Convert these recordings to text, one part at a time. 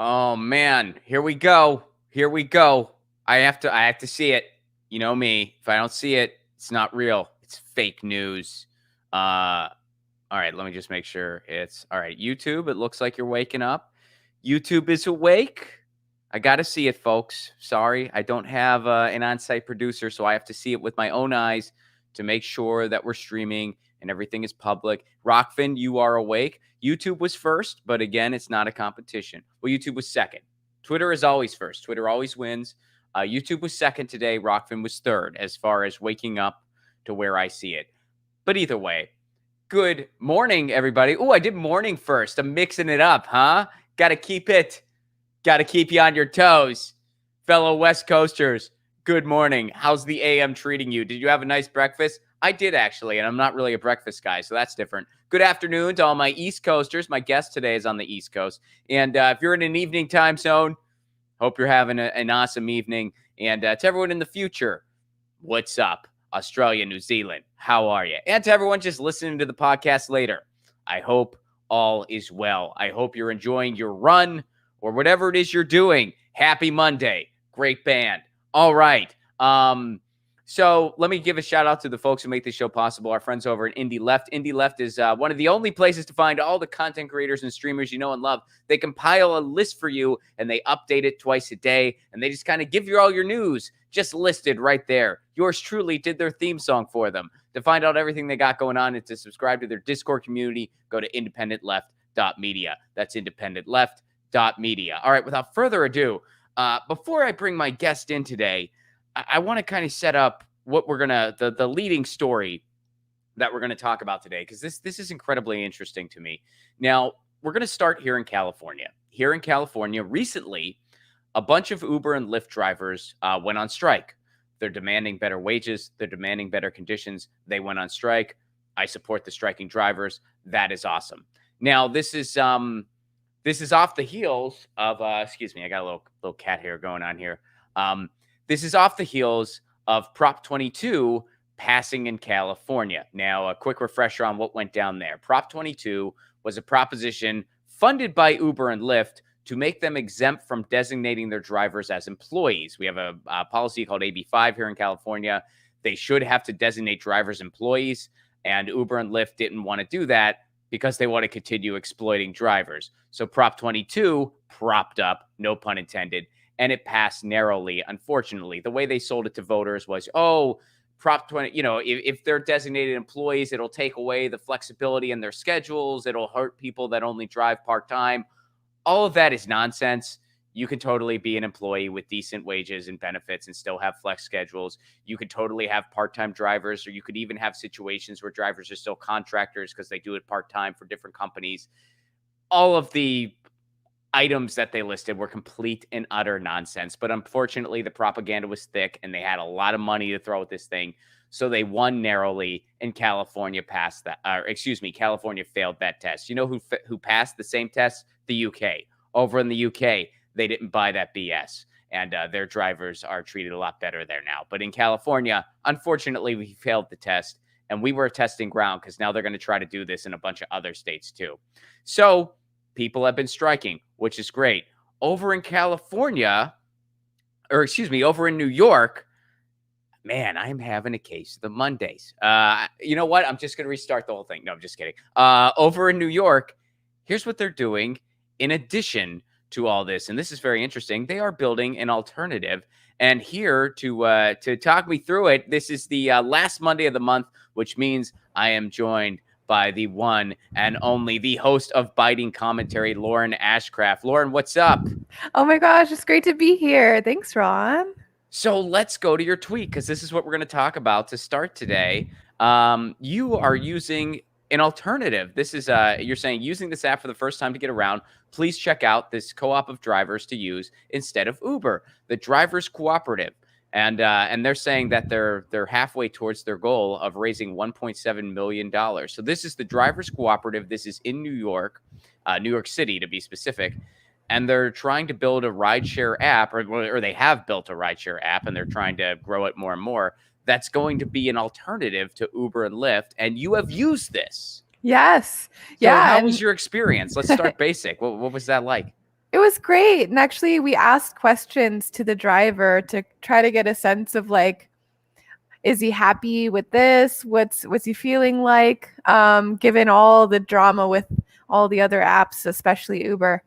Oh man, here we go. Here we go. I have to see it. You know me. If I don't see it, it's not real. It's fake news. All right, let me just make sure it's all right. YouTube, it looks like you're waking up. YouTube is awake. I got to see it, folks. Sorry, I don't have an on-site producer, so I have to see it with my own eyes to make sure that we're streaming and everything is public. Rockfin, you are awake. YouTube was first, but again, it's not a competition. Well, YouTube was second. Twitter is always first. Twitter always wins. YouTube was second today. Rockfin was third as far as waking up to where I see it. But either way, good morning, everybody. Oh, I did morning first. I'm mixing it up, huh? Got to keep you on your toes. Fellow West Coasters, good morning. How's the AM treating you? Did you have a nice breakfast? I did actually, and I'm not really a breakfast guy, so that's different. Good afternoon to all my East Coasters. My guest today is on the East Coast. And if you're in an evening time zone, hope you're having an awesome evening. And to everyone in the future, what's up? Australia, New Zealand, how are you? And to everyone just listening to the podcast later, I hope all is well. I hope you're enjoying your run or whatever it is you're doing. Happy Monday. Great band. All right. So let me give a shout out to the folks who make this show possible. Our friends over at Indie Left. Indie Left is one of the only places to find all the content creators and streamers you know and love. They compile a list for you and they update it twice a day. And they just kind of give you all your news just listed right there. Yours truly did their theme song for them. To find out everything they got going on and to subscribe to their Discord community, go to independentleft.media. That's independentleft.media. All right, without further ado, before I bring my guest in today, I want to kind of set up what we're going to, the leading story that we're going to talk about today, because this is incredibly interesting to me. Now, we're going to start here in California. Here in California, recently, a bunch of Uber and Lyft drivers went on strike. They're demanding better wages. They're demanding better conditions. They went on strike. I support the striking drivers. That is awesome. Now, this is off the heels of, excuse me, I got a little cat hair going on here. This is off the heels of Prop 22 passing in California. Now, a quick refresher on what went down there. Prop 22 was a proposition funded by Uber and Lyft to make them exempt from designating their drivers as employees. We have a policy called AB5 here in California. They should have to designate drivers employees, and Uber and Lyft didn't want to do that because they want to continue exploiting drivers. So Prop 22 propped up, no pun intended, and it passed narrowly, unfortunately. The way they sold it to voters was, Prop 20, if they're designated employees, it'll take away the flexibility in their schedules. It'll hurt people that only drive part-time. All of that is nonsense. You can totally be an employee with decent wages and benefits and still have flex schedules. You could totally have part-time drivers, or you could even have situations where drivers are still contractors because they do it part-time for different companies. All of the items that they listed were complete and utter nonsense. But unfortunately, the propaganda was thick and they had a lot of money to throw at this thing. So they won narrowly, and California passed that. California failed that test. You know who passed the same test? The UK. Over in the UK, they didn't buy that BS. And their drivers are treated a lot better there now. But in California, unfortunately, we failed the test. And we were a testing ground because now they're going to try to do this in a bunch of other states too. So people have been striking, which is great. Over in New York, man, I'm having a case of the Mondays. You know what? I'm just going to restart the whole thing. No, I'm just kidding. Over in New York, here's what they're doing in addition to all this. And this is very interesting. They are building an alternative. And here to talk me through it, this is the last Monday of the month, which means I am joined by the one and only, the host of Biting Commentary, Lauren Ashcraft. Lauren, what's up? Oh my gosh, it's great to be here. Thanks, Ron. So let's go to your tweet, because this is what we're going to talk about to start today. You are using an alternative. This is, you're saying, using this app for the first time to get around. Please check out this co-op of drivers to use instead of Uber, the Drivers Cooperative. And they're saying that they're halfway towards their goal of raising $1.7 million. So this is the Drivers Cooperative. This is in New York City to be specific. And they're trying to build a rideshare app, or they have built a rideshare app, and they're trying to grow it more and more. That's going to be an alternative to Uber and Lyft. And you have used this. Yes. So how was your experience? Let's start basic. What was that like? It was great. And actually, we asked questions to the driver to try to get a sense of like, is he happy with this? What's he feeling like? Given all the drama with all the other apps, especially Uber.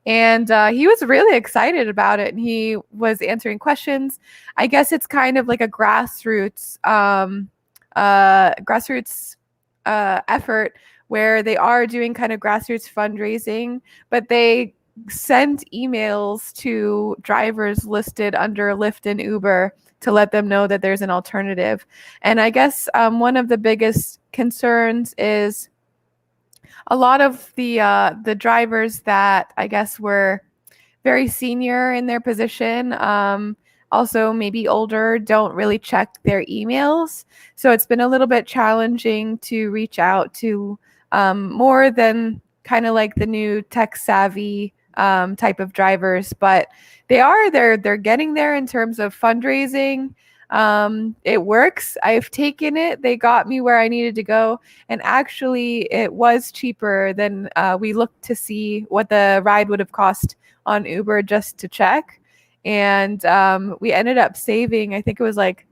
And he was really excited about it. And he was answering questions. I guess it's kind of like a grassroots effort where they are doing kind of grassroots fundraising, but they sent emails to drivers listed under Lyft and Uber to let them know that there's an alternative. And I guess one of the biggest concerns is a lot of the drivers that I guess were very senior in their position, also maybe older, don't really check their emails. So it's been a little bit challenging to reach out to more than kind of like the new tech savvy type of drivers, but they're getting there in terms of fundraising. It works. I've taken it. They got me where I needed to go. And actually, it was cheaper than we looked to see what the ride would have cost on Uber just to check. And we ended up saving, I think it was like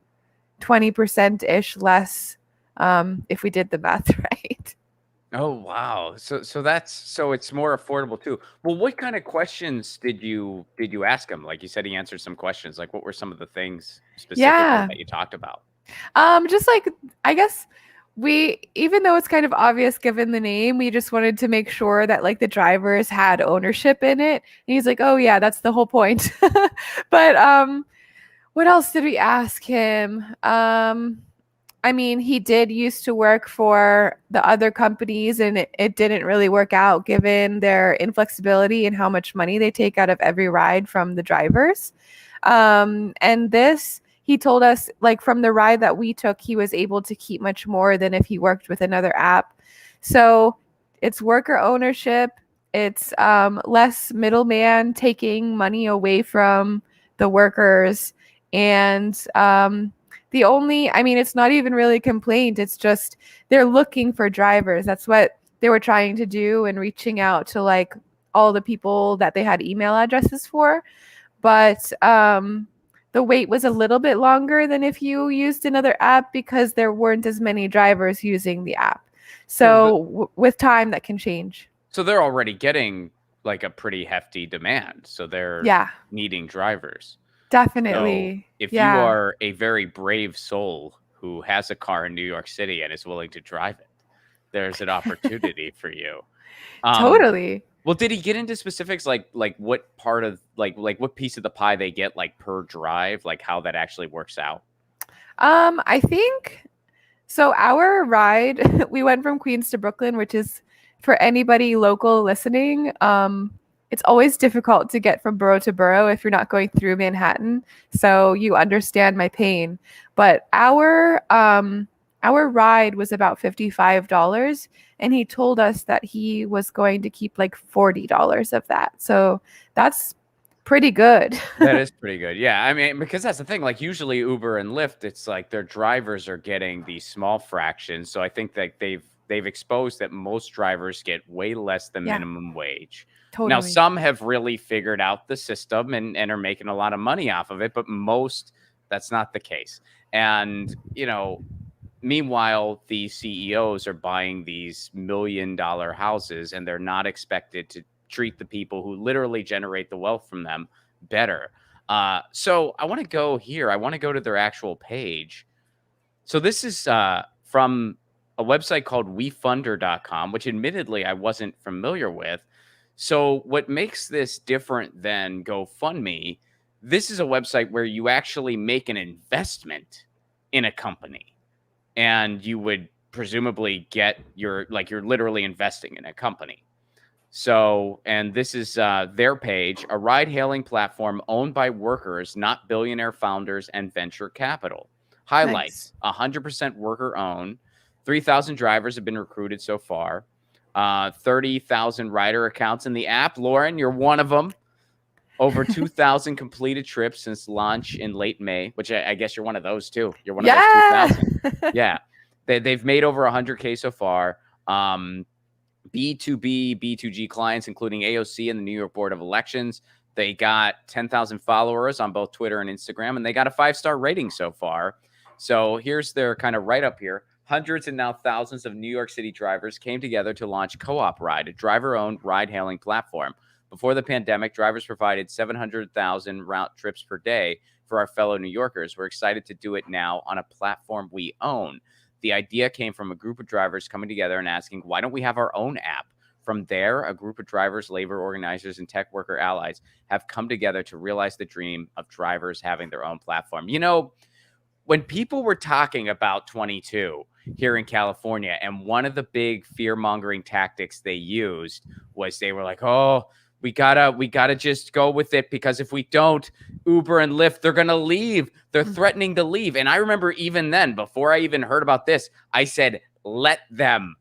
20% ish less if we did the math right. Oh wow. So it's more affordable too. Well, what kind of questions did you ask him? Like you said he answered some questions. Like what were some of the things specifically Yeah. that you talked about? Just like, I guess even though it's kind of obvious given the name, we just wanted to make sure that like the drivers had ownership in it. And he's like, oh yeah, that's the whole point. But what else did we ask him? I mean, he did used to work for the other companies and it didn't really work out given their inflexibility and how much money they take out of every ride from the drivers. And this, he told us, like from the ride that we took, he was able to keep much more than if he worked with another app. So it's worker ownership. It's less middleman taking money away from the workers. And I mean, it's not even really a complaint. It's just they're looking for drivers. That's what they were trying to do and reaching out to like all the people that they had email addresses for. But the wait was a little bit longer than if you used another app because there weren't as many drivers using the app. So with time, that can change. So they're already getting like a pretty hefty demand. So they're needing drivers. Definitely. So if you are a very brave soul who has a car in New York City and is willing to drive it, there's an opportunity for you. Totally. Well, did he get into specifics like what part of like what piece of the pie they get like per drive, like how that actually works out? I think so. Our ride, we went from Queens to Brooklyn, which is for anybody local listening. It's always difficult to get from borough to borough if you're not going through Manhattan. So you understand my pain. But our ride was about $55, and he told us that he was going to keep like $40 of that. So that's pretty good. That is pretty good. Yeah. I mean, because that's the thing, like usually Uber and Lyft, it's like their drivers are getting these small fractions. So I think that they've exposed that most drivers get way less than minimum wage. Totally. Now, some have really figured out the system and are making a lot of money off of it, but most, that's not the case. And, meanwhile, the CEOs are buying these $1 million houses and they're not expected to treat the people who literally generate the wealth from them better. So I want to go here. I want to go to their actual page. So this is from a website called wefunder.com, which admittedly I wasn't familiar with. So what makes this different than GoFundMe, this is a website where you actually make an investment in a company and you would presumably get you're literally investing in a company. So, and this is their page, a ride hailing platform owned by workers, not billionaire founders and venture capital. Highlights, 100% worker owned. 3,000 drivers have been recruited so far. 30,000 rider accounts in the app. Lauren, you're one of them. Over 2,000 completed trips since launch in late May, which I guess you're one of those too. You're one of those 2,000. Yeah. They've made over 100K so far. B2B, B2G clients, including AOC and the New York Board of Elections. They got 10,000 followers on both Twitter and Instagram, and they got a 5-star rating so far. So here's their kind of write-up here. Hundreds and now thousands of New York City drivers came together to launch Co-op Ride, a driver-owned ride-hailing platform. Before the pandemic, drivers provided 700,000 route trips per day for our fellow New Yorkers. We're excited to do it now on a platform we own. The idea came from a group of drivers coming together and asking, why don't we have our own app? From there, a group of drivers, labor organizers, and tech worker allies have come together to realize the dream of drivers having their own platform. You know, when people were talking about 22 here in California, and one of the big fear-mongering tactics they used was they were like, oh, we gotta just go with it, because if we don't, Uber and Lyft, they're gonna leave. They're threatening to leave. And I remember even then, before I even heard about this, I said, let them.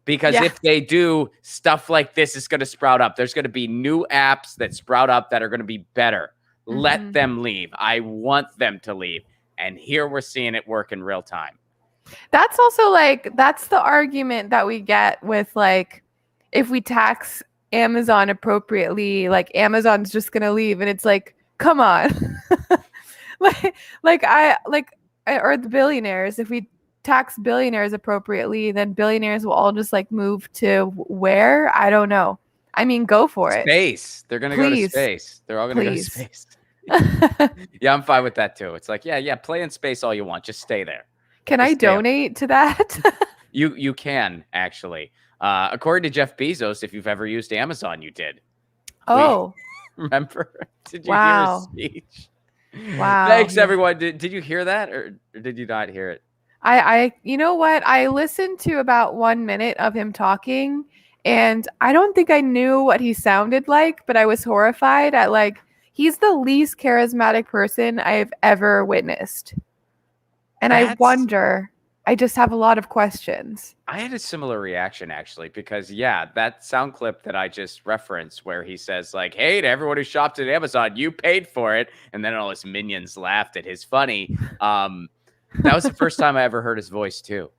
Because if they do, stuff like this is going to sprout up. There's going to be new apps that sprout up that are going to be better. Let them leave. I want them to leave. And here we're seeing it work in real time. That's also like, that's the argument that we get with, like, if we tax Amazon appropriately, like Amazon's just going to leave. And it's like, come on. or the billionaires, if we tax billionaires appropriately, then billionaires will all just like move to where? I don't know. I mean, go for it. Space. They're going to go to space. They're all going to go to space. Yeah, I'm fine with that too. It's like, yeah, play in space all you want. Just stay there. Can I donate to that? You can, actually. According to Jeff Bezos, if you've ever used Amazon, you did. Oh. Remember? Did you hear his speech? Wow. Thanks, everyone. Did you hear that, or did you not hear it? I you know what? I listened to about 1 minute of him talking, and I don't think I knew what he sounded like, but I was horrified at, like, he's the least charismatic person I've ever witnessed. And I wonder, I just have a lot of questions. I had a similar reaction, actually, because, yeah, that sound clip that I just referenced where he says, like, hey, to everyone who shopped at Amazon, you paid for it. And then all his minions laughed at his funny. That was the first time I ever heard his voice, too.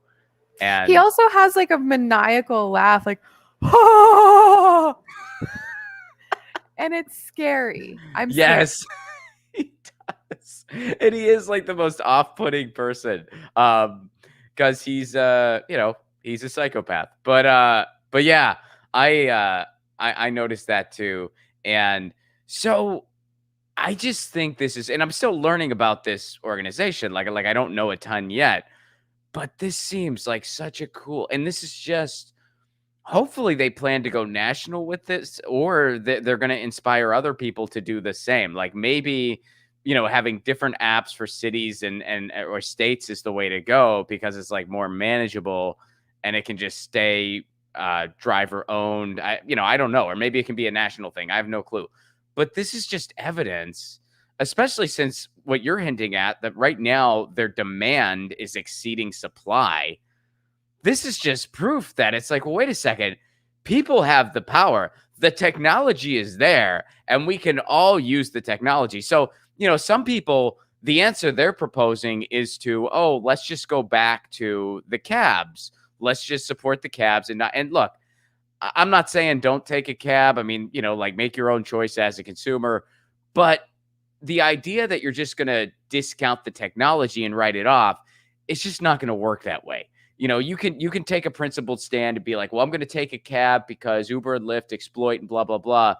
And he also has like a maniacal laugh, like, oh! And it's scary. I'm scared. He does. And he is like the most off-putting person. Because he's he's a psychopath. But yeah, I noticed that too. And so I just think this is, and I'm still learning about this organization. Like I don't know a ton yet, but this seems like such a cool, and this is just, hopefully they plan to go national with this, or they're going to inspire other people to do the same. Like maybe, having different apps for cities and or states is the way to go, because it's like more manageable and it can just stay driver owned. I don't know, or maybe it can be a national thing. I have no clue. But this is just evidence, especially since what you're hinting at, that right now their demand is exceeding supply. This is just proof that it's like, well, wait a second. People have the power. The technology is there, and we can all use the technology. So, some people, the answer they're proposing is to, let's just go back to the cabs. Let's just support the cabs. And look, I'm not saying don't take a cab. I mean, like make your own choice as a consumer. But the idea that you're just going to discount the technology and write it off, it's just not going to work that way. You can take a principled stand and be like, well, I'm going to take a cab because Uber and Lyft exploit and blah, blah, blah.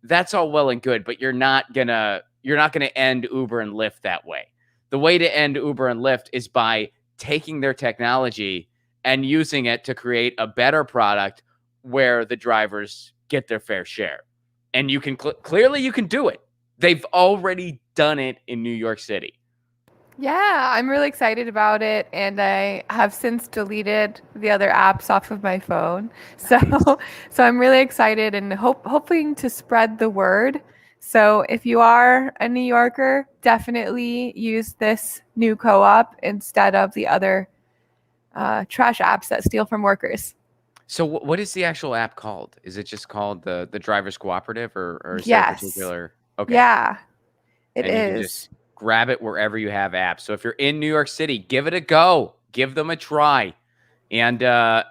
That's all well and good, but you're not going to end Uber and Lyft that way. The way to end Uber and Lyft is by taking their technology and using it to create a better product where the drivers get their fair share. And you can clearly you can do it. They've already done it in New York City. Yeah, I'm really excited about it, and I have since deleted the other apps off of my phone. So I'm really excited and hoping to spread the word. So if you are a New Yorker, definitely use this new co-op instead of the other trash apps that steal from workers. So what is the actual app called? Is it just called the Drivers Cooperative, or is Yes. there a particular? Okay. Yeah, it and is. You can just grab it wherever you have apps. So if you're in New York City, give it a go. Give them a try. And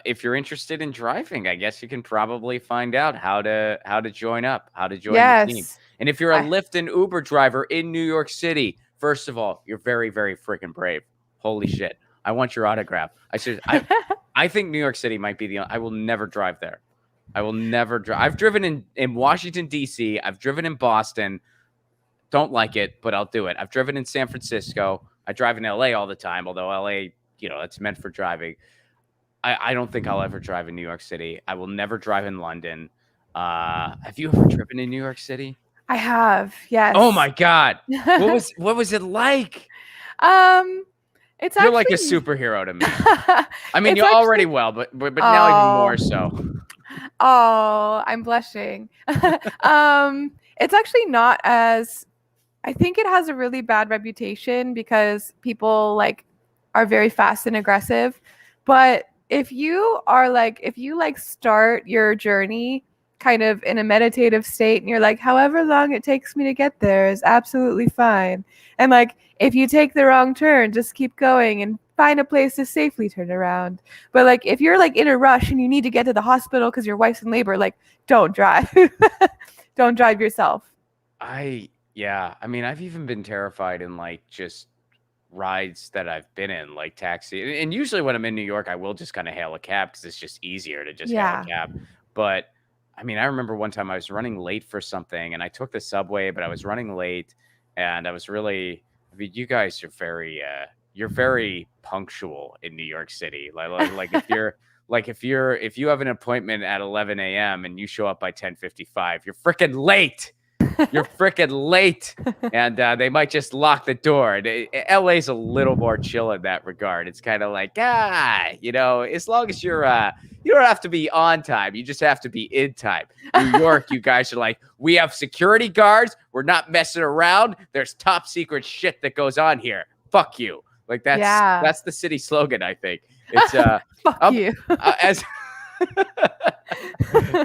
if you're interested in driving, I guess you can probably find out how to join up, how to join the team. Yes. And if you're a I, Lyft and Uber driver in New York City, first of all, you're very, very freaking brave. Holy shit. I want your autograph. I think New York City might be I will never drive there. I will never drive. I've driven in Washington, D.C. I've driven in Boston. Don't like it, but I'll do it. I've driven in San Francisco. I drive in L.A. all the time, although L.A., it's meant for driving. I don't think I'll ever drive in New York City. I will never drive in London. Have you ever driven in New York City? I have, yes. Oh my God. What was it like? It's You're actually like a superhero to me. I mean, it's you're actually, already well, but now even more so. Oh, I'm blushing. It's actually not as, I think it has a really bad reputation because people like are very fast and aggressive. But if you start your journey kind of in a meditative state and you're like, however long it takes me to get there is absolutely fine. And like, if you take the wrong turn, just keep going and find a place to safely turn around. But like, if you're like in a rush and you need to get to the hospital because your wife's in labor, like, don't drive. Don't drive yourself. Yeah. I mean, I've even been terrified in like just rides that I've been in, like taxi. And usually when I'm in New York, I will just kind of hail a cab because it's just easier to just hail a cab. But I mean, I remember one time I was running late for something and I took the subway, but I was running late and I was really, I mean, you guys are you're very punctual in New York City. Like if you have an appointment at 11 a.m. and you show up by 10:55, you're freaking late. You're freaking late. And they might just lock the door. LA's a little more chill in that regard. It's kind of like, as long as you don't have to be on time. You just have to be in time. New York, you guys are like, we have security guards. We're not messing around. There's top secret shit that goes on here. Fuck you. Like that's the city slogan, I think. It's fuck you. As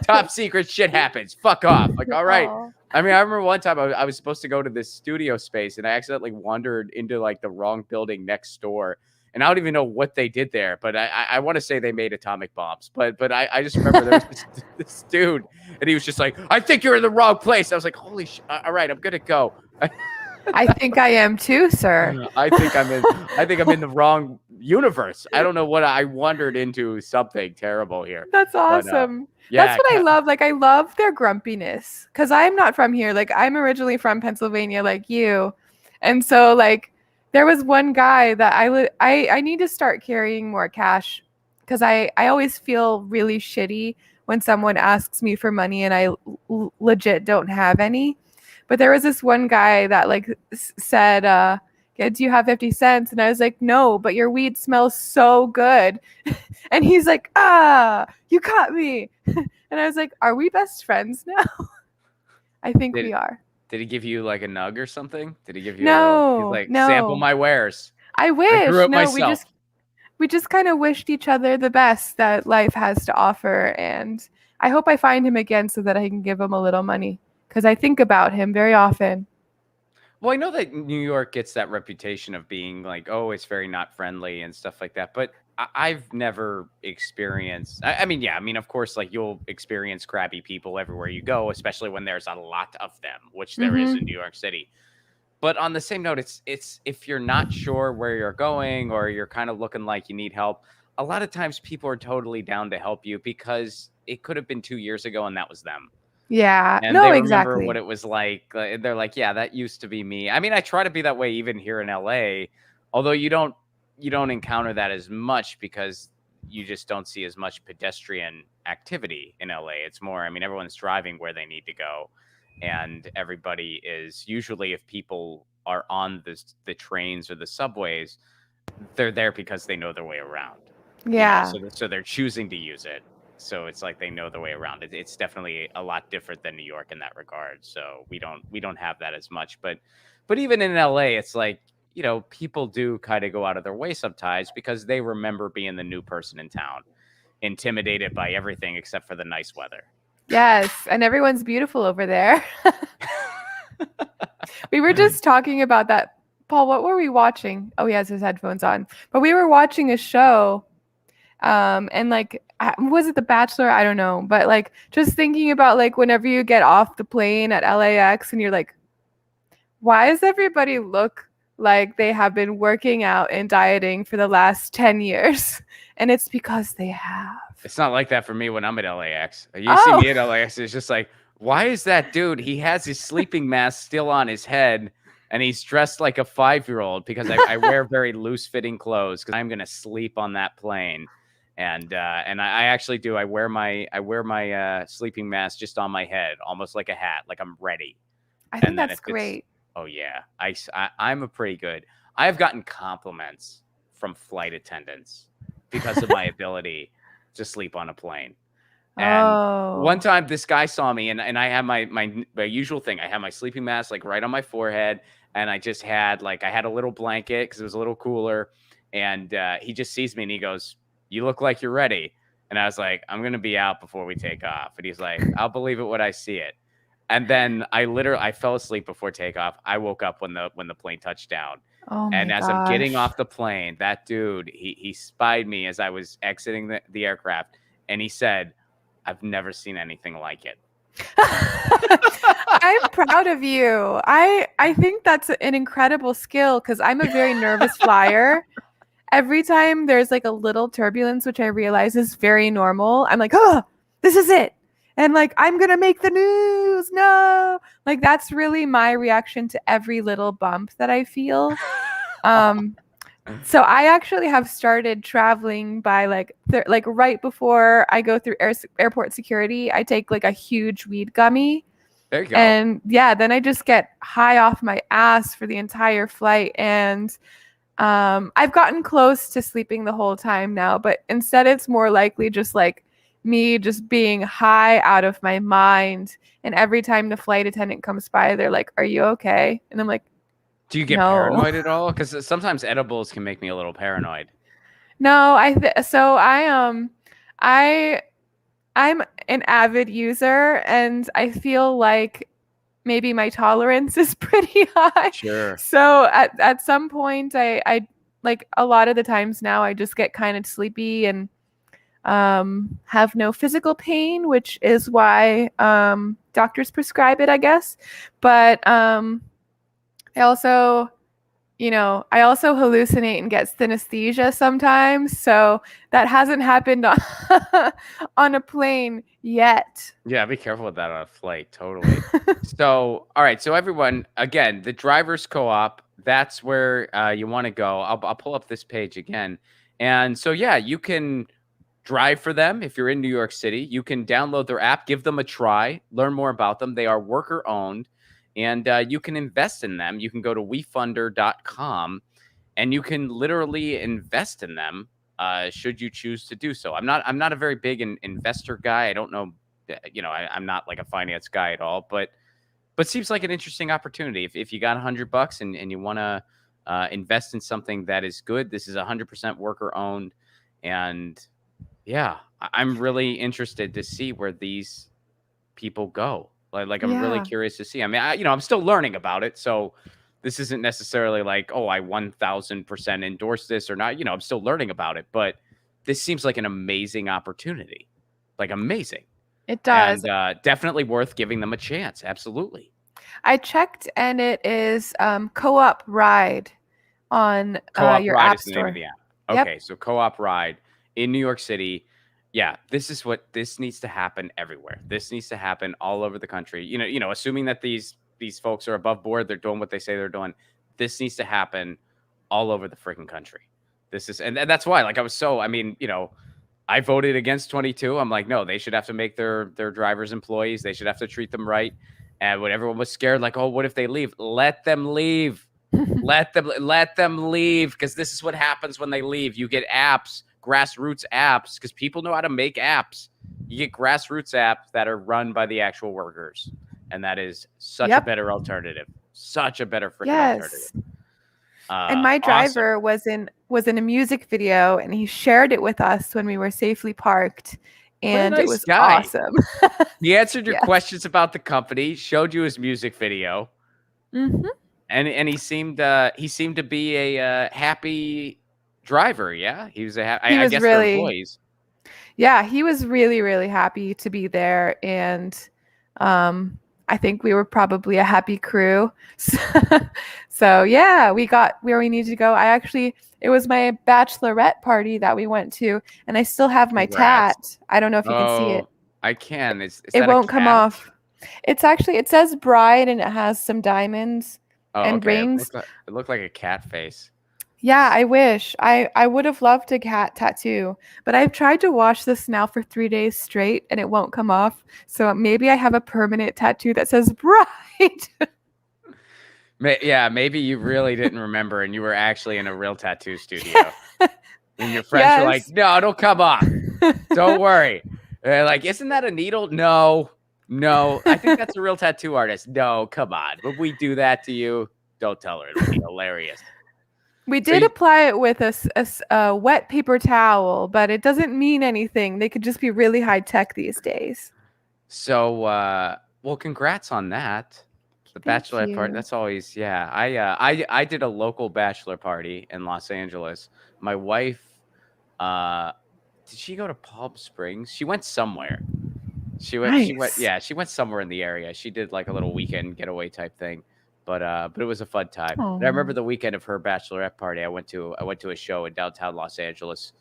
top secret shit happens. Fuck off. Like, all right. Aww. I mean, I remember one time I was supposed to go to this studio space and I accidentally wandered into like the wrong building next door. And I don't even know what they did there, but I want to say they made atomic bombs. But I just remember there was this dude and he was just like, I think you're in the wrong place. I was like, holy shit. All right, I'm going to go. I think I am too, sir. I think I'm in the wrong universe. I don't know what I wandered into something terrible here. That's awesome. That's what I love. Like, I love their grumpiness because I'm not from here. Like, I'm originally from Pennsylvania, like you. And so, like, there was one guy that I need to start carrying more cash because I always feel really shitty when someone asks me for money and I legit don't have any. But there was this one guy that like said, do you have 50 cents? And I was like, no, but your weed smells so good. And he's like, you caught me. And I was like, are we best friends now? I think we are. Did he give you like a nug or something? Did he give you no. Sample my wares? I wish. I myself. we just kind of wished each other the best that life has to offer. And I hope I find him again so that I can give him a little money because I think about him very often. Well, I know that New York gets that reputation of being like, oh, it's very not friendly and stuff like that. But I've never experienced, I mean, of course, like you'll experience crappy people everywhere you go, especially when there's a lot of them, which there is in New York City. But on the same note, it's if you're not sure where you're going or you're kind of looking like you need help, a lot of times people are totally down to help you because it could have been 2 years ago and that was them. Yeah, and they remember what it was like. They're like, yeah, that used to be me. I mean, I try to be that way even here in LA, although you don't encounter that as much because you just don't see as much pedestrian activity in LA. It's more, I mean, everyone's driving where they need to go. And everybody is usually, if people are on the trains or the subways, they're there because they know their way around. Yeah. So they're choosing to use it. So it's like they know the way around it. It's definitely a lot different than New York in that regard. So we don't have that as much. But even in LA, it's like, people do kind of go out of their way sometimes because they remember being the new person in town, intimidated by everything except for the nice weather. Yes, and everyone's beautiful over there. We were just talking about that. Paul, what were we watching? Oh, he has his headphones on. But we were watching a show And like, was it The Bachelor? I don't know. But like, just thinking about like whenever you get off the plane at LAX and you're like, why does everybody look like they have been working out and dieting for the last 10 years? And it's because they have. It's not like that for me when I'm at LAX. You see Oh, me at LAX, it's just like, why is that dude? He has his sleeping mask still on his head, and he's dressed like a 5-year-old because I wear very loose-fitting clothes because I'm gonna sleep on that plane. And I actually do. I wear my sleeping mask just on my head, almost like a hat, like I'm ready. I think And then that's if it's great. oh yeah, I'm a pretty good. I have gotten compliments from flight attendants because of my ability to sleep on a plane. And one Oh, time this guy saw me and I had my usual thing. I had my sleeping mask like right on my forehead, and I just had like I had a little blanket because it was a little cooler. And he just sees me and he goes, "You look like you're ready." And I was like, "I'm gonna be out before we take off." And he's like, "I'll believe it when I see it." And then I fell asleep before takeoff. I woke up when the plane touched down. oh my And as I'm getting gosh. off the plane, that dude, he spied me as I was exiting the aircraft, and he said, "I've never seen anything like it." I'm proud of you. I think that's an incredible skill because I'm a very nervous flyer. Every time there's like a little turbulence, which I realize is very normal, I'm like, oh, this is it. And like, I'm going to make the news. No. Like, that's really my reaction to every little bump that I feel. Um, so I actually have started traveling by like like right before I go through airport security, I take like a huge weed gummy. There you go. And yeah, then I just get high off my ass for the entire flight. And I've gotten close to sleeping the whole time now, but instead it's more likely just like me just being high out of my mind. And every time the flight attendant comes by, they're like, "Are you okay?" And I'm like, Do you get "No." paranoid at all? Because sometimes edibles can make me a little paranoid. No, so I I'm an avid user and I feel like maybe my tolerance is pretty high. Sure. So at some point I like a lot of the times now I just get kind of sleepy and have no physical pain, which is why doctors prescribe it, I guess. But I also I also hallucinate and get synesthesia sometimes. So that hasn't happened on, on a plane yet. Yeah, be careful with that on a flight. Totally. So, all right. So, everyone, again, the drivers co-op. That's where you want to go. I'll pull up this page again. And so, yeah, you can drive for them if you're in New York City. You can download their app, give them a try, learn more about them. They are worker owned, and you can invest in them. You can go to wefunder.com and you can literally invest in them should you choose to do so. I'm not a very big investor guy. I don't know, I'm not like a finance guy at all, but seems like an interesting opportunity. If you got $100 and you want to invest in something that is good, this is 100% worker owned. And yeah, I'm really interested to see where these people go. Like I'm really Yeah. curious to see. I mean, I'm still learning about it, so this isn't necessarily like, oh, I 1000% endorse this or not. I'm still learning about it, but this seems like an amazing opportunity, like amazing, It and does. definitely worth giving them a chance. Absolutely. I checked and it is Co-op Ride on Co-op your Ride app is the name of store. the app. Yep. Okay, so Co-op Ride in New York City. Yeah, this needs to happen everywhere. This needs to happen all over the country. Assuming that these folks are above board, they're doing what they say they're doing. This needs to happen all over the freaking country. This is, and that's why, like, I voted against 22. I'm like, no, they should have to make their drivers employees. They should have to treat them right. And when everyone was scared, like, oh, what if they leave? Let them leave. Let them leave, because this is what happens when they leave. You get apps, grassroots apps, because people know how to make apps. You get grassroots apps that are run by the actual workers, and that is such a Yep. better alternative. Such a better freaking alternative. Yes. And my Awesome. driver was in a music video and he shared it with us when we were safely parked. What a And it nice was guy. awesome. He answered your Yes. questions about the company, showed you his music video, Mm-hmm. and he seemed to be a happy driver. Yeah, he was He I was guess they're really, employees. yeah, he was really, really happy to be there. And um, I think we were probably a happy crew. So yeah, we got where we needed to go. It was my bachelorette party that we went to, and I still have my Congrats. tat. I don't know if you can see it. Oh, I can. Is It that a won't come cat? off. It says bride and it has some diamonds Oh, and okay. rings. It looked like a cat face. Yeah, I wish. I would have loved a cat tattoo, but I've tried to wash this now for 3 days straight and it won't come off. So maybe I have a permanent tattoo that says bride. Yeah, maybe you really didn't remember and you were actually in a real tattoo studio. And your friends were like, Yes. no, it'll come off. Don't worry. They're like, isn't that a needle? No. I think that's a real tattoo artist. No, come on. If we do that to you, don't tell her. It'll be hilarious. We So did apply it with a wet paper towel, but it doesn't mean anything. They could just be really high tech these days. well, congrats on that. The Thank bachelorette party. you. That's always, yeah. I did a local bachelor party in Los Angeles. My wife, did she go to Palm Springs? She went somewhere. She went, Nice. yeah, she went somewhere in the area. She did like a little weekend getaway type thing. But it was a fun time. And I remember Oh. the weekend of her bachelorette party. I went to a show in downtown Los Angeles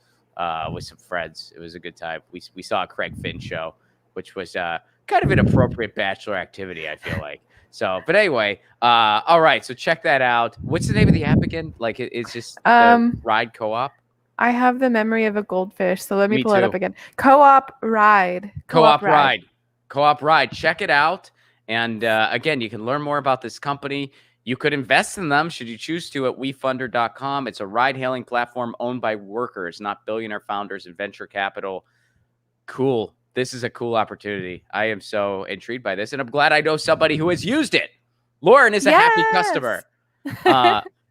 with some friends. It was a good time. We saw a Craig Finn show, which was kind of an appropriate bachelor activity, I feel like. So, but anyway, all right. So check that out. What's the name of the app again? Like it's just the Ride Co-op. I have the memory of a goldfish, so let me Me pull it up too. again. Co-op ride. Co-op Ride. Co-op Ride. Check it out. And again, you can learn more about this company. You could invest in them should you choose to at wefunder.com. It's a ride-hailing platform owned by workers, not billionaire founders and venture capital. Cool. This is a cool opportunity. I am so intrigued by this, and I'm glad I know somebody who has used it. Lauren is a happy customer.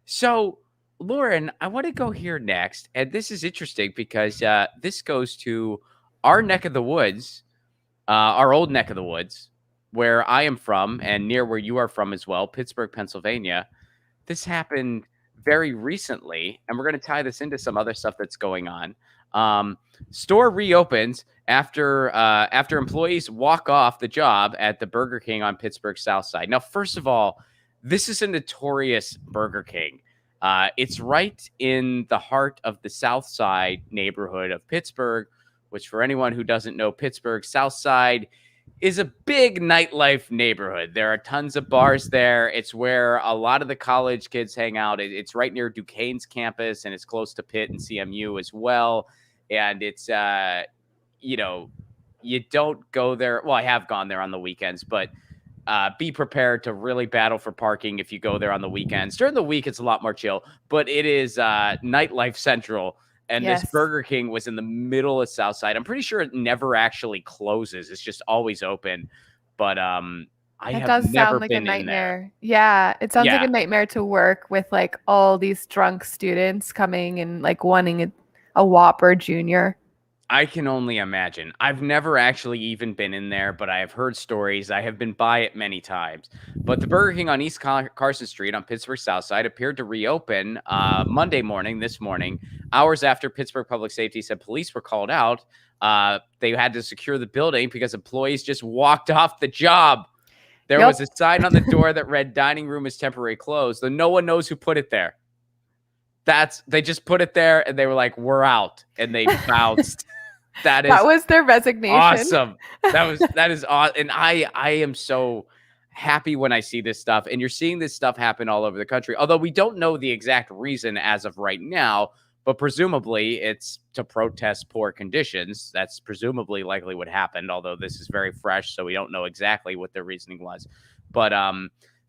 So, Lauren, I want to go here next, and this is interesting because this goes to our neck of the woods, our old neck of the woods, where I am from, and near where you are from as well, Pittsburgh, Pennsylvania. This happened very recently, and we're going to tie this into some other stuff that's going on. Store reopens after employees walk off the job at the Burger King on Pittsburgh's South Side. Now, first of all, this is a notorious Burger King. It's right in the heart of the South Side neighborhood of Pittsburgh, which for anyone who doesn't know, Pittsburgh South Side is a big nightlife neighborhood. There are tons of bars there. It's where a lot of the college kids hang out. It's right near Duquesne's campus, and it's close to Pitt and CMU as well. And it's, you don't go there. Well, I have gone there on the weekends, but be prepared to really battle for parking if you go there on the weekends. During the week, it's a lot more chill, but it is nightlife central. And this Burger King was in the middle of Southside. I'm pretty sure it never actually closes. It's just always open. But I have never been in there. Yeah, it sounds like a nightmare to work with, like all these drunk students coming and like wanting a Whopper Junior. I can only imagine. I've never actually even been in there, but I have heard stories. I have been by it many times. But the Burger King on East Carson Street on Pittsburgh South Side appeared to reopen Monday morning, this morning, hours after Pittsburgh Public Safety said police were called out. They had to secure the building because employees just walked off the job. There was a sign on the door that read "Dining room is temporarily closed," though no one knows who put it there. They just put it there and they were like, "We're out," and they bounced. That was their resignation. Awesome. That is awesome. And I am so happy when I see this stuff. And you're seeing this stuff happen all over the country. Although we don't know the exact reason as of right now, but presumably it's to protest poor conditions. That's presumably likely what happened, although this is very fresh, so we don't know exactly what their reasoning was. But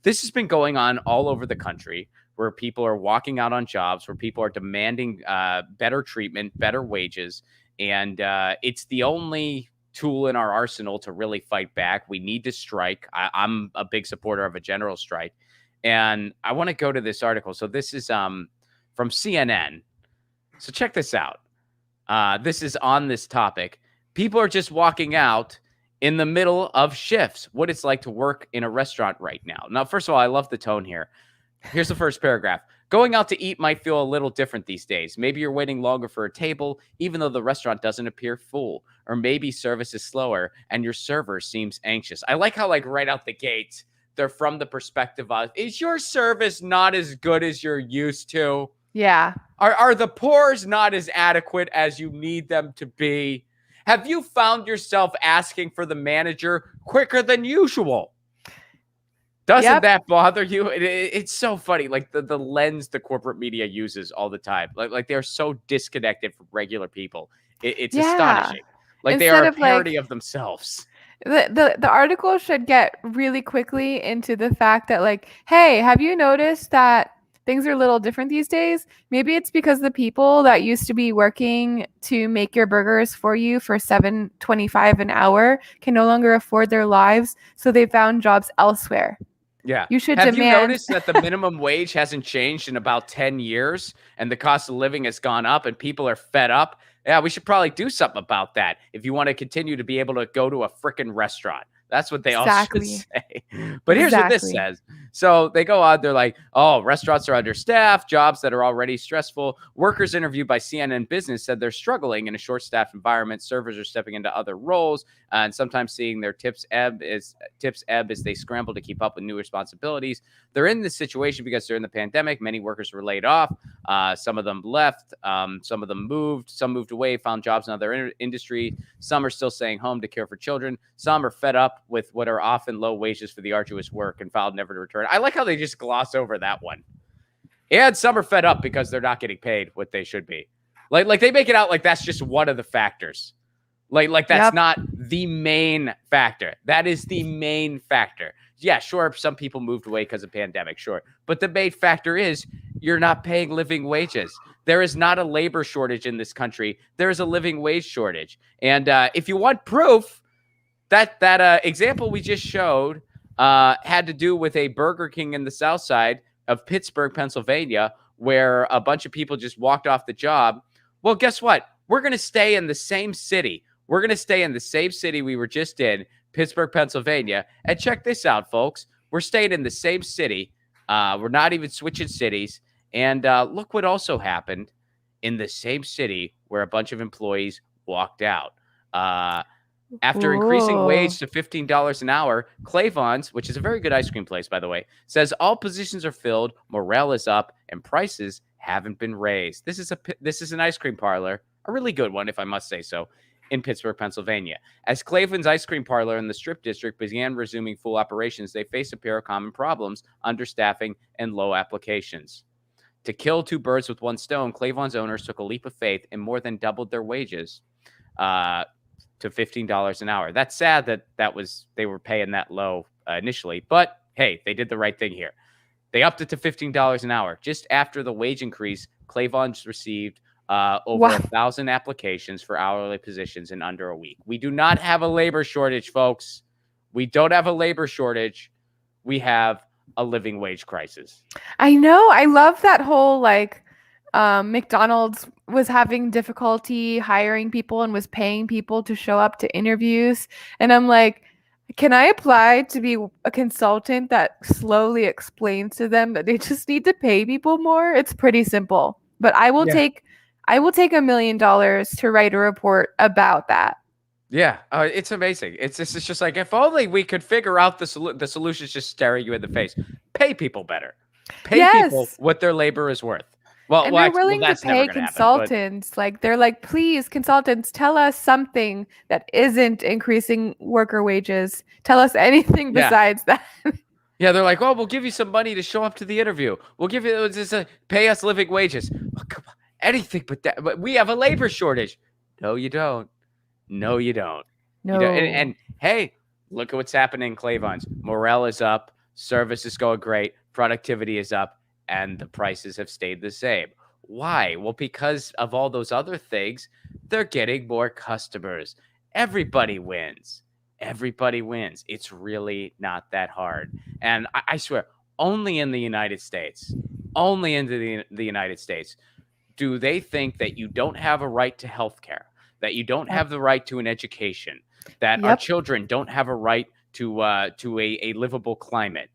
this has been going on all over the country, where people are walking out on jobs, where people are demanding better treatment, better wages. And it's the only tool in our arsenal to really fight back. We need to strike. I'm a big supporter of a general strike. And I want to go to this article. So this is from CNN. So check this out. This is on this topic. People are just walking out in the middle of shifts. What it's like to work in a restaurant right now. Now, first of all, I love the tone here. Here's the first paragraph. Going out to eat might feel a little different these days. Maybe you're waiting longer for a table, even though the restaurant doesn't appear full. Or maybe service is slower and your server seems anxious. I like how, like, right out the gate, they're from the perspective of, is your service not as good as you're used to? Yeah. Are the pours not as adequate as you need them to be? Have you found yourself asking for the manager quicker than usual? Doesn't that bother you? It's so funny. Like the lens the corporate media uses all the time. Like they're so disconnected from regular people. It's astonishing. Like they are a parody of themselves. The article should get really quickly into the fact that, like, hey, have you noticed that things are a little different these days? Maybe it's because the people that used to be working to make your burgers for you for $7.25 an hour can no longer afford their lives, so they found jobs elsewhere. Yeah. You should Have you noticed that the minimum wage hasn't changed in about 10 years and the cost of living has gone up and people are fed up? Yeah, we should probably do something about that if you want to continue to be able to go to a freaking restaurant. That's what they all should say. But here's what this says. So they go on. They're like, oh, restaurants are understaffed, jobs that are already stressful. Workers interviewed by CNN Business said they're struggling in a short-staffed environment. Servers are stepping into other roles and sometimes seeing their tips ebb as they scramble to keep up with new responsibilities. They're in this situation because during the pandemic, many workers were laid off. Some of them left. Some of them moved. Some moved away, found jobs in other industry. Some are still staying home to care for children. Some are fed up with what are often low wages for the arduous work and vowed never to return. I like how they just gloss over that one. And some are fed up because they're not getting paid what they should be. Like they make it out like that's just one of the factors. Like that's not the main factor. That is the main factor. Yeah, sure, some people moved away because of pandemic, sure. But the main factor is you're not paying living wages. There is not a labor shortage in this country. There is a living wage shortage. And if you want proof, that example we just showed had to do with a Burger King in the South Side of Pittsburgh, Pennsylvania, where a bunch of people just walked off the job. Well, guess what? We're going to stay in the same city. We're going to stay in the same city we were just in, Pittsburgh, Pennsylvania. And check this out, folks. We're staying in the same city. We're not even switching cities. And look what also happened in the same city where a bunch of employees walked out. After increasing wage to $15 an hour, Clavon's, which is a very good ice cream place, by the way, says all positions are filled, morale is up, and prices haven't been raised. This is an ice cream parlor, a really good one, if I must say so, in Pittsburgh, Pennsylvania. As Clavon's ice cream parlor in the Strip District began resuming full operations, they faced a pair of common problems: understaffing and low applications. To kill two birds with one stone, Clavon's owners took a leap of faith and more than doubled their wages to $15 an hour. That's sad that they were paying that low initially, but hey, they did the right thing here. They upped it to $15 an hour. Just after the wage increase, Clavon's received over 1,000 applications for hourly positions in under a week. We do not have a labor shortage, folks. We don't have a labor shortage. We have a living wage crisis. I know. I love that whole McDonald's was having difficulty hiring people and was paying people to show up to interviews. And I'm like, can I apply to be a consultant that slowly explains to them that they just need to pay people more? It's pretty simple. But I will take $1 million to write a report about that. Yeah, it's amazing. It's just like, if only we could figure out the solution's just staring you in the face. Pay people better. Pay people what their labor is worth. Well, and they're willing to pay consultants. Like, they're like, please, consultants, tell us something that isn't increasing worker wages. Tell us anything besides that. Yeah, they're like, oh, we'll give you some money to show up to the interview. We'll give you pay us living wages. Oh, come on, anything but that. But we have a labor shortage. No, you don't. No, you don't. No. You don't. And hey, look at what's happening in Clavon's. Morale is up. Service is going great. Productivity is up. And the prices have stayed the same. Why? Well, because of all those other things, they're getting more customers. Everybody wins. Everybody wins. It's really not that hard. And I swear, only in the United States, the United States, do they think that you don't have a right to health care, that you don't have the right to an education, that our children don't have a right to a livable climate.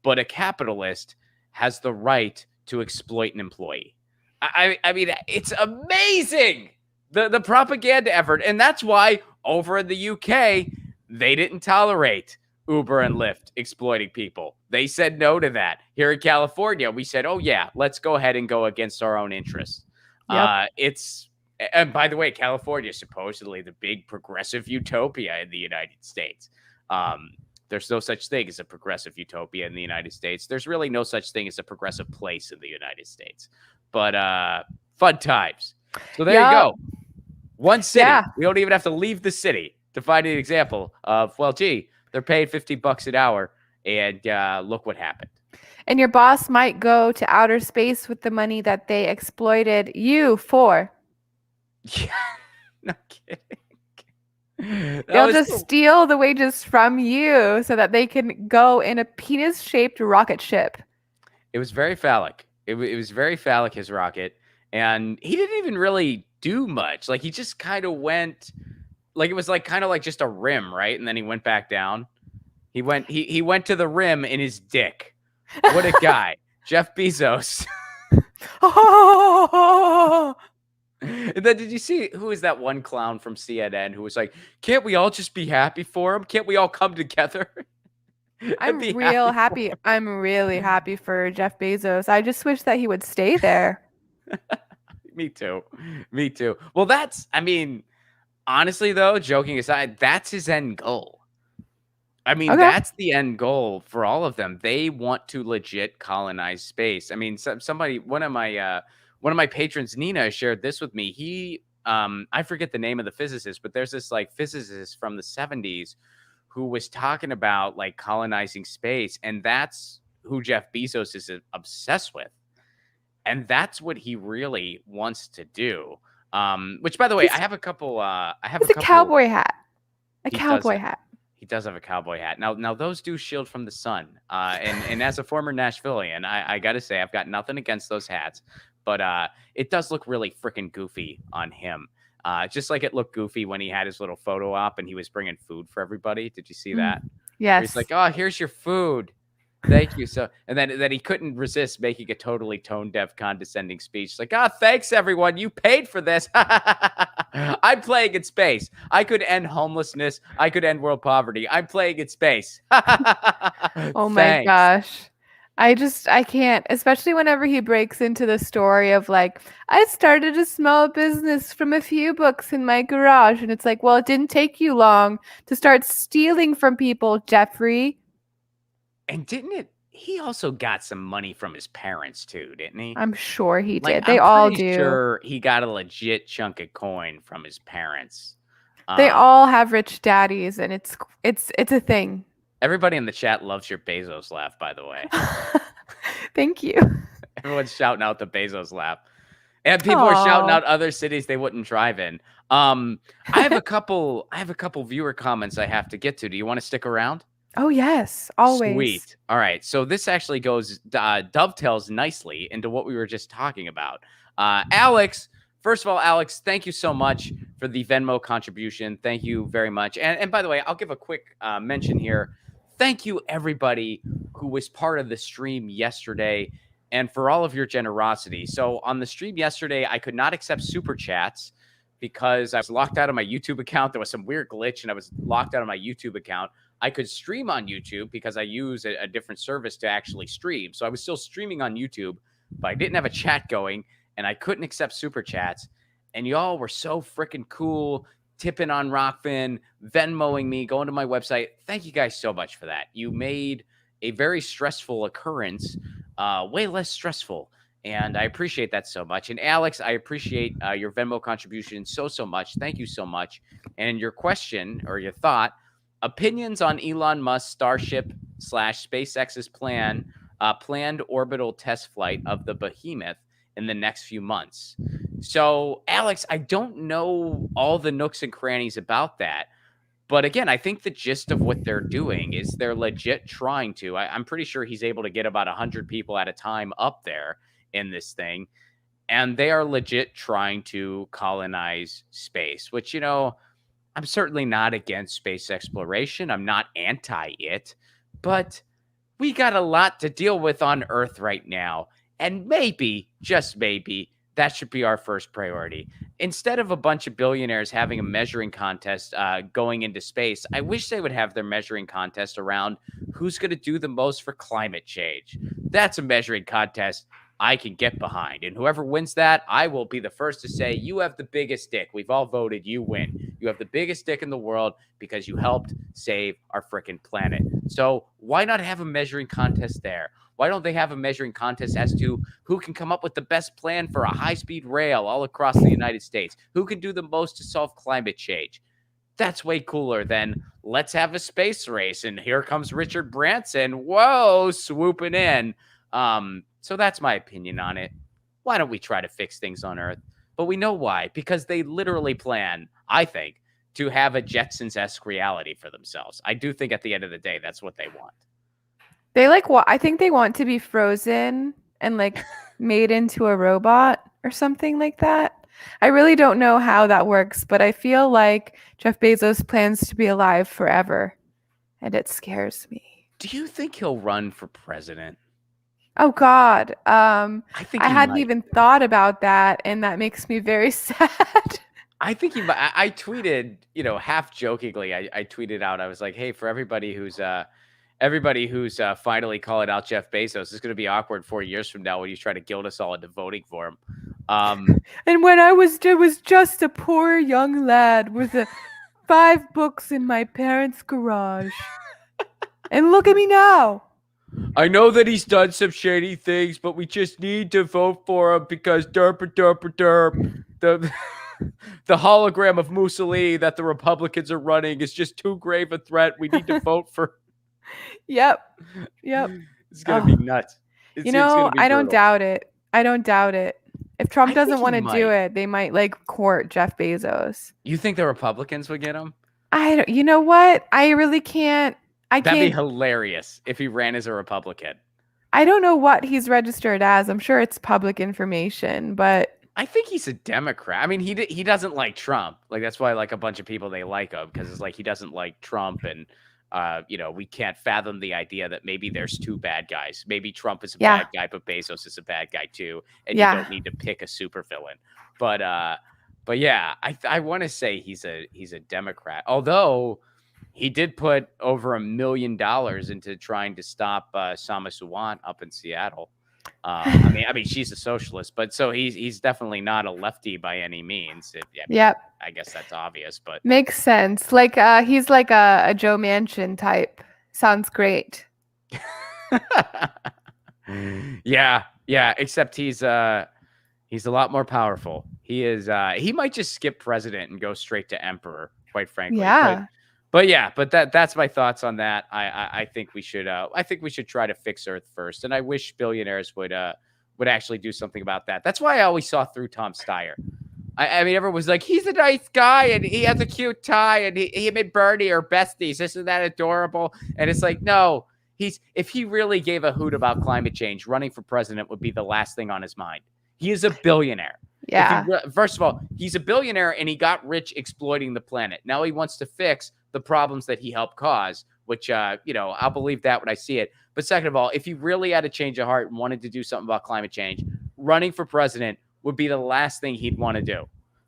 But a capitalist has the right to exploit an employee. I mean, it's amazing, the propaganda effort. And that's why over in the UK, they didn't tolerate Uber and Lyft exploiting people. They said no to that. Here in California, we said, oh, yeah, let's go ahead and go against our own interests. Yep. And by the way, California is supposedly the big progressive utopia in the United States. There's no such thing as a progressive utopia in the United States. There's really no such thing as a progressive place in the United States. But fun times. So there you go. One city. Yeah. We don't even have to leave the city to find an example of, well, gee, they're paying $50 an hour, and look what happened. And your boss might go to outer space with the money that they exploited you for. Yeah, no kidding. They'll just steal the wages from you so that they can go in a penis-shaped rocket ship. It was very phallic. It was very phallic, his rocket. And he didn't even really do much. Like, he just kind of went, like, it was like kind of like just a rim, right? And then he went back down. He went to the rim in his dick. What a guy. Jeff Bezos. And then did you see, who is that one clown from CNN who was like, can't we all just be happy for him? Can't we all come together? I'm real happy. I'm really happy for Jeff Bezos. I just wish that he would stay there. Me too. Me too. Well, I mean, honestly, though, joking aside, that's his end goal. I mean, that's the end goal for all of them. They want to legit colonize space. I mean, one of my patrons, Nina, shared this with me. I forget the name of the physicist, but there's this like physicist from the 70s who was talking about like colonizing space, and that's who Jeff Bezos is obsessed with. And that's what he really wants to do. Which, by the way, I have a couple. It's a cowboy hat. A cowboy hat. He does have a cowboy hat. Now those do shield from the sun. And as a former Nashvilleian, I got to say, I've got nothing against those hats, but it does look really freaking goofy on him. Just like it looked goofy when he had his little photo op and he was bringing food for everybody. Did you see that? Yes. Where he's like, oh, here's your food. Thank you. So, and then he couldn't resist making a totally tone-deaf, condescending speech. Like, thanks, everyone. You paid for this. I'm playing in space. I could end homelessness. I could end world poverty. I'm playing in space. Oh my gosh. I can't, especially whenever he breaks into the story of like, I started a small business from a few books in my garage. And it's like, well, it didn't take you long to start stealing from people, Jeffrey. And he also got some money from his parents too, didn't he? I'm sure he did. They all do. I'm sure he got a legit chunk of coin from his parents. They all have rich daddies, and it's a thing. Everybody in the chat loves your Bezos laugh, by the way. Thank you. Everyone's shouting out the Bezos laugh. And people are shouting out other cities they wouldn't drive in. I have a couple viewer comments I have to get to. Do you want to stick around? Oh, yes, always. Sweet. All right. So this actually dovetails nicely into what we were just talking about. Alex, first of all, Alex, thank you so much for the Venmo contribution. Thank you very much. And by the way, I'll give a quick mention here. Thank you, everybody who was part of the stream yesterday and for all of your generosity. So on the stream yesterday, I could not accept super chats because I was locked out of my YouTube account. There was some weird glitch and I was locked out of my YouTube account. I could stream on YouTube because I use a different service to actually stream. So I was still streaming on YouTube, but I didn't have a chat going and I couldn't accept super chats. And y'all were so freaking cool, tipping on Rockfin, Venmoing me, going to my website. Thank you guys so much for that. You made a very stressful occurrence way less stressful. And I appreciate that so much. And Alex, I appreciate your Venmo contribution so much. Thank you so much. And your question or your thought, opinions on Elon Musk's Starship/SpaceX's planned orbital test flight of the behemoth in the next few months. So, Alex, I don't know all the nooks and crannies about that. But again, I think the gist of what they're doing is they're legit trying to. I'm pretty sure he's able to get about 100 people at a time up there in this thing. And they are legit trying to colonize space, which, I'm certainly not against space exploration. I'm not anti it, but we got a lot to deal with on Earth right now. And maybe, just maybe, that should be our first priority. Instead of a bunch of billionaires having a measuring contest going into space, I wish they would have their measuring contest around who's going to do the most for climate change. That's a measuring contest I can get behind. And whoever wins that, I will be the first to say, you have the biggest dick. We've all voted. You win. You have the biggest dick in the world because you helped save our freaking planet. So why not have a measuring contest there? Why don't they have a measuring contest as to who can come up with the best plan for a high-speed rail all across the United States? Who can do the most to solve climate change? That's way cooler than let's have a space race. And here comes Richard Branson. Whoa, swooping in. So that's my opinion on it. Why don't we try to fix things on Earth? But we know why. Because they literally plan, I think, to have a Jetsons-esque reality for themselves. I do think at the end of the day, that's what they want. They like what I think they want to be frozen and like made into a robot or something like that. I really don't know how that works, but I feel like Jeff Bezos plans to be alive forever, and it scares me. Do you think he'll run for president? Oh God. I think I he hadn't might. even thought about that, and that makes me very sad. I think he might. I tweeted, half jokingly, I tweeted out, I was like, hey, for everybody who's finally calling out Jeff Bezos, it's going to be awkward 4 years from now when you try to guilt us all into voting for him. And when I was just a poor young lad with 5 books in my parents' garage. And look at me now. I know that he's done some shady things, but we just need to vote for him because derp. The hologram of Mussolini that the Republicans are running is just too grave a threat. We need to vote for. Yep. It's going to be nuts. It's gonna be I don't brutal. doubt it. If Trump I doesn't think want he to do might. it, they might like court Jeff Bezos. You think the Republicans would get him? You know what? I really can't. That'd be hilarious if he ran as a Republican. I don't know what he's registered as. I'm sure it's public information, but I think he's a Democrat. I mean, he doesn't like Trump. Like, that's why, like, a bunch of people, they like him because it's like he doesn't like Trump, and we can't fathom the idea that maybe there's 2 bad guys. Maybe Trump is a bad guy, but Bezos is a bad guy too, and you don't need to pick a supervillain. But yeah, I want to say he's a Democrat. Although he did put over $1 million into trying to stop Sama Suwan up in Seattle. I mean, she's a socialist, but so he's definitely not a lefty by any means. Yep. I guess that's obvious, but makes sense. Like he's like a Joe Manchin type. Sounds great. Yeah. Except he's a lot more powerful. He is. He might just skip president and go straight to emperor. Quite frankly. Yeah. But that's my thoughts on that. I think we should try to fix Earth first, and I wish billionaires would actually do something about that. That's why I always saw through Tom Steyer. I mean, everyone was like, he's a nice guy and he has a cute tie and him and Bernie are besties. Isn't that adorable? And it's like, no, if he really gave a hoot about climate change, running for president would be the last thing on his mind. He is a billionaire. Yeah. First of all, he's a billionaire and he got rich exploiting the planet. Now he wants to fix the problems that he helped cause, which, I'll believe that when I see it. But second of all, if he really had a change of heart and wanted to do something about climate change, running for president would be the last thing he'd want to do.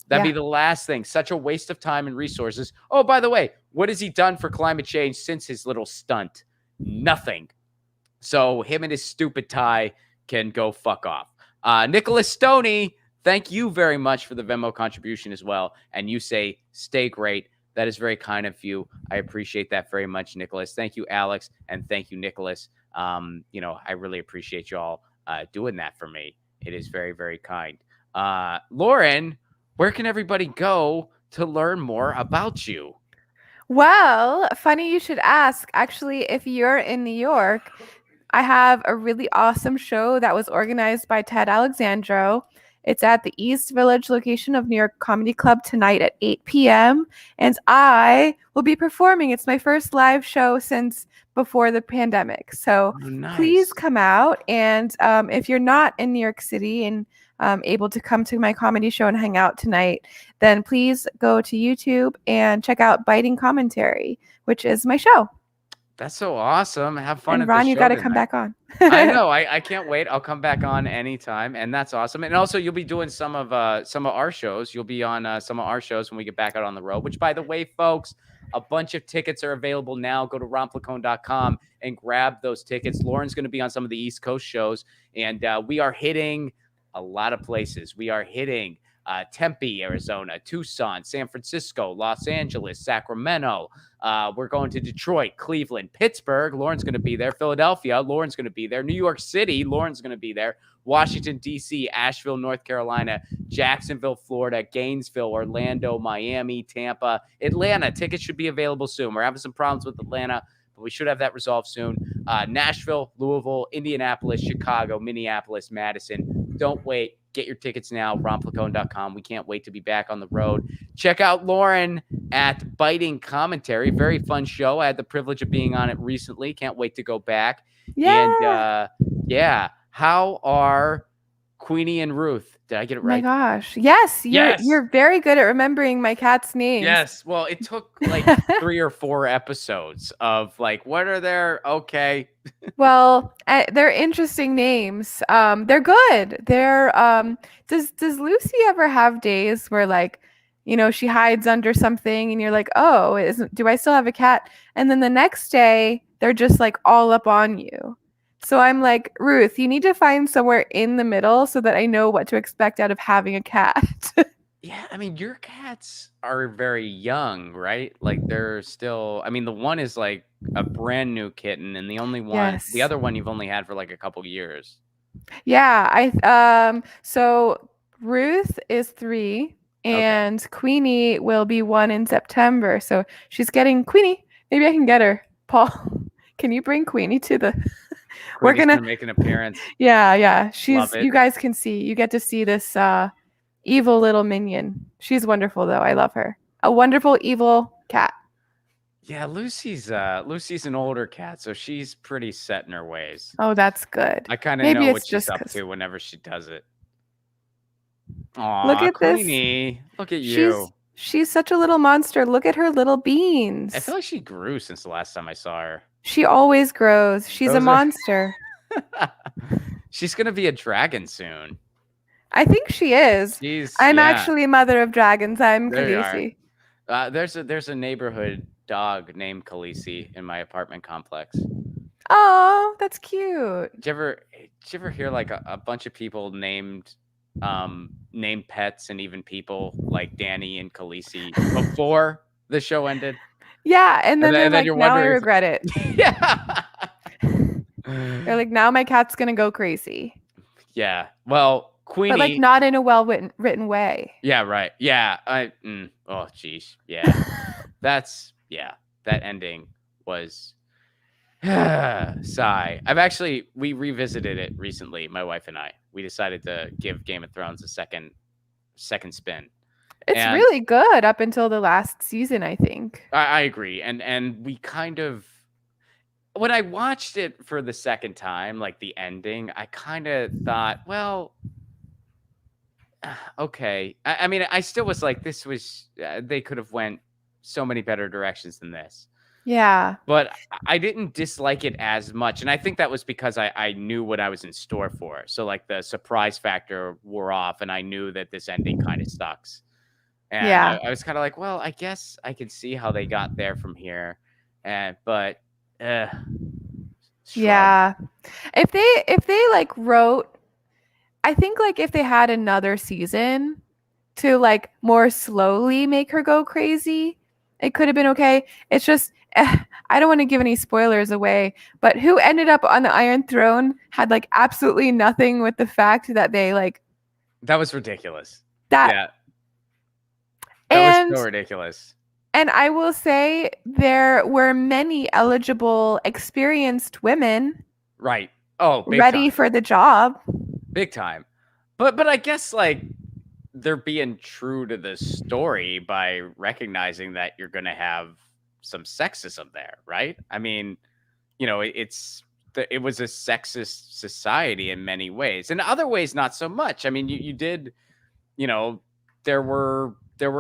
That'd be the last thing. Such a waste of time and resources. Oh, by the way, what has he done for climate change since his little stunt? Nothing. So him and his stupid tie can go fuck off. Nicholas Stoney, thank you very much for the Venmo contribution as well. And you say, stay great. That is very kind of you. I appreciate that very much, Nicholas. Thank you, Alex. And thank you, Nicholas. I really appreciate y'all doing that for me. It is very, very kind. Lauren, where can everybody go to learn more about you? Well, funny you should ask. Actually, if you're in New York, I have a really awesome show that was organized by Ted Alexandro. It's at the East Village location of New York Comedy Club tonight at 8 p.m. And I will be performing. It's my first live show since before the pandemic. So Please come out. And if you're not in New York City and able to come to my comedy show and hang out tonight, then please go to YouTube and check out Biting Commentary, which is my show. That's so awesome. Have fun And at the Ron, you show got to come tonight. back on. I know. I can't wait. I'll come back on anytime, and that's awesome. And also, you'll be doing some of our shows. You'll be on some of our shows when we get back out on the road. Which, by the way, folks, a bunch of tickets are available now. Go to romflacone.com and grab those tickets. Lauren's going to be on some of the East Coast shows, and we are hitting a lot of places. We are hitting Tempe, Arizona, Tucson, San Francisco, Los Angeles, Sacramento. We're going to Detroit, Cleveland, Pittsburgh. Lauren's going to be there. Philadelphia. Lauren's going to be there. New York City. Lauren's going to be there. Washington, D.C., Asheville, North Carolina, Jacksonville, Florida, Gainesville, Orlando, Miami, Tampa, Atlanta. Tickets should be available soon. We're having some problems with Atlanta, but we should have that resolved soon. Nashville, Louisville, Indianapolis, Chicago, Minneapolis, Madison. Don't wait. Get your tickets now, romflacone.com. We can't wait to be back on the road. Check out Lauren at Biting Commentary. Very fun show. I had the privilege of being on it recently. Can't wait to go back. Yeah. And how are Queenie and Ruth? Did I get it right? My gosh. Yes, you're very good at remembering my cat's names. Yes. Well, it took like 3 or 4 episodes of like, what are their okay? Well, they're interesting names. They're good. They're does Lucy ever have days where like, she hides under something and you're like, "Oh, do I still have a cat?" And then the next day, they're just like all up on you. So I'm like, "Ruth, you need to find somewhere in the middle so that I know what to expect out of having a cat." Yeah, I mean, your cats are very young, right? Like they're still, I mean, the one is like a brand new kitten, and the Yes. other one you've only had for like a couple years. Yeah, so Ruth is 3 and Queenie will be 1 in September. So she's getting Queenie. Maybe I can get her. Paul, can you bring Queenie to the We're gonna make an appearance. Yeah. Love it. You guys can see. You get to see this evil little minion. She's wonderful though. I love her. A wonderful evil cat. Yeah, Lucy's an older cat, so she's pretty set in her ways. Oh, that's good. I kind of Maybe know it's what she's just up 'cause- to whenever she does it. Aw, Look at this. Queenie. Look at you. She's such a little monster. Look at her little beans. I feel like she grew since the last time I saw her. She always grows. She's a Those are- monster. She's gonna be a dragon soon. I think she is. I'm actually a mother of dragons. I'm There you Khaleesi. There's a neighborhood dog named Khaleesi in my apartment complex. Oh, that's cute. Did you ever hear like a bunch of people named pets and even people like Danny and Khaleesi before the show ended? Yeah, and then they're like, you're now I wondering regret it. Yeah. They're like, now my cat's gonna go crazy. Yeah. Well, Queenie, but like not in a written way. Yeah, right. Yeah. Oh, geez. Yeah. That ending was sigh. We revisited it recently, my wife and I. We decided to give Game of Thrones a second spin. It's really good up until the last season, I think. I agree. And we kind of, when I watched it for the second time, like the ending, I kind of thought, well, okay. I mean, I still was like, this was, they could have went so many better directions than this. Yeah. But I didn't dislike it as much. And I think that was because I knew what I was in store for. So like the surprise factor wore off and I knew that this ending kind of sucks. And yeah. I was kind of like, well, I guess I could see how they got there from here. But yeah. If they like wrote, I think like if they had another season to like more slowly make her go crazy, it could have been okay. It's just I don't want to give any spoilers away, but who ended up on the Iron Throne had like absolutely nothing with the fact that they like. That was ridiculous. That was so ridiculous. And I will say there were many eligible, experienced women. Right. Oh, ready for the job. Big time. But I guess like they're being true to the story by recognizing that you're going to have some sexism there, right? I mean, it was a sexist society in many ways. In other ways, not so much. I mean, you did, there were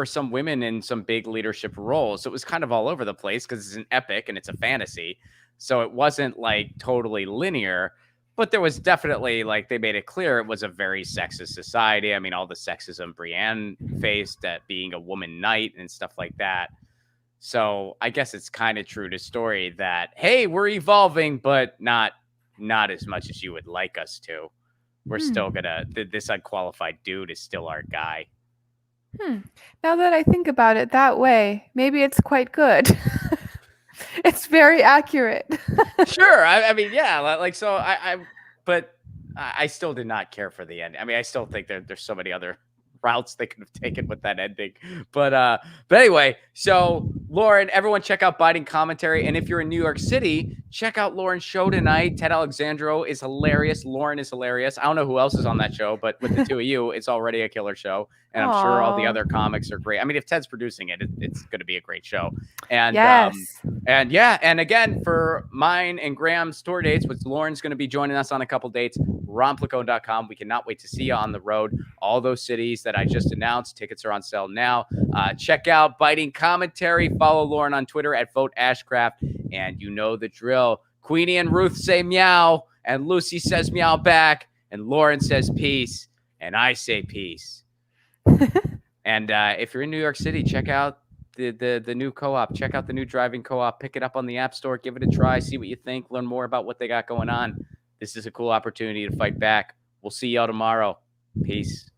some women in some big leadership roles. So it was kind of all over the place because it's an epic and it's a fantasy. So it wasn't like totally linear, but there was definitely like they made it clear it was a very sexist society. I mean, all the sexism Brienne faced at being a woman knight and stuff like that. So I guess it's kind of true to story that, hey, we're evolving, but not as much as you would like us to. We're still gonna this unqualified dude is still our guy. Now that I think about it that way, maybe it's quite good. It's very accurate. Sure. I mean, yeah, like so but I still did not care for the end. I mean, I still think there's so many other routes they could have taken with that ending. But anyway, so Lauren, everyone check out Biting Commentary. And if you're in New York City, check out Lauren's show tonight. Ted Alexandro is hilarious. Lauren is hilarious. I don't know who else is on that show, but with the two of you, it's already a killer show. And I'm sure all the other comics are great. I mean, if Ted's producing it, it's going to be a great show. And yes. And yeah, and again, for mine and Graham's tour dates, which Lauren's going to be joining us on a couple dates, romplicone.com. We cannot wait to see you on the road. All those cities that I just announced, tickets are on sale now. Check out Biting Commentary. Follow Lauren on Twitter at Vote Ashcraft. And you know the drill. Queenie and Ruth say meow, and Lucy says meow back, and Lauren says peace, and I say peace. And if you're in New York City, check out the new co-op. Check out the new driving co-op. Pick it up on the App Store. Give it a try. See what you think. Learn more about what they got going on. This is a cool opportunity to fight back. We'll see y'all tomorrow. Peace.